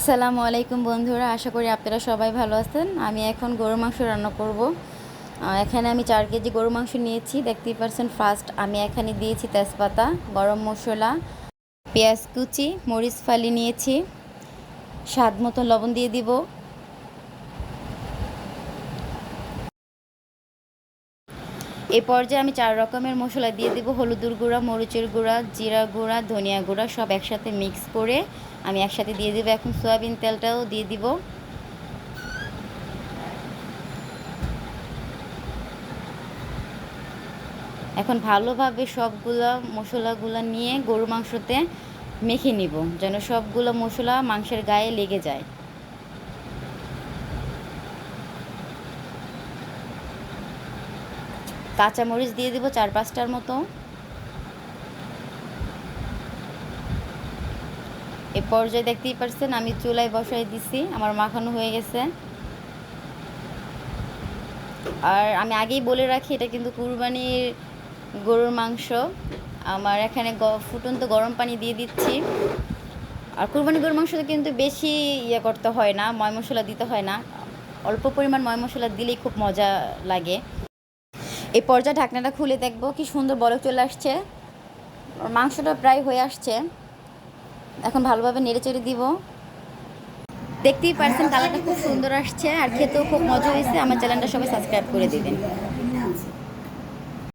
আসসালামু আলাইকুম বন্ধুরা, আশা করি আপনারা সবাই ভালো আছেন। আমি এখন গরুর মাংস রান্না করব। এখানে আমি 4 কেজি গরুর মাংস নিয়েছি। দেখতেই পাচ্ছেন, ফার্স্ট আমি এখানে দিয়েছি তেজপাতা, গরম মশলা, পেঁয়াজ কুচি, মরিচ ফালি নিয়েছি, স্বাদ মতো লবণ দিয়ে দিব। এই পর্যায়ে আমি 4 রকমের মশলা দিয়ে দিব। হলুদের গুঁড়া, মরিচের গুঁড়া, জিরা গুঁড়া, ধনিয়া গুঁড়া সব একসাথে মিক্স করে আমি একসাথে দিয়ে দিব। এখন সয়াবিন তেলটাও দিয়ে দিব। এখন ভালোভাবে সবগুলো মশলাগুলো নিয়ে গরু মাংসতে মেখে নিব, যেন সবগুলো মশলা মাংসের গায়ে লেগে যায়। কাঁচামরিচ দিয়ে দিব 4-5টার মতো। এ পর্যায়ে দেখতেই পাচ্ছেন আমি চুলায় বসাই দিছি, আমার মাখানো হয়ে গেছে। আর আমি আগেই বলে রাখি, এটা কিন্তু কুরবানির গরুর মাংস। আমার এখানে ফুটন্ত গরম পানি দিয়ে দিচ্ছি। আর কুরবানি গরুর মাংসতে কিন্তু বেশি করতে হয় না, ময় মশলা দিতে হয় না। অল্প পরিমাণ ময় মশলা দিলেই খুব মজা লাগে। এই পর্যায়ে ঢাকনাটা খুলে দেখব কি সুন্দর বলক চলে আসছে। মাংসটা প্রায় হয়ে আসছে। এখন ভালোভাবে নেড়ে চেড়ে দিব। দেখতেই পারছেন কালারটা খুব সুন্দর আসছে, আর খেতেও খুব মজা হয়েছে। আমার চ্যানেলটা সবাই সাবস্ক্রাইব করে দিবেন।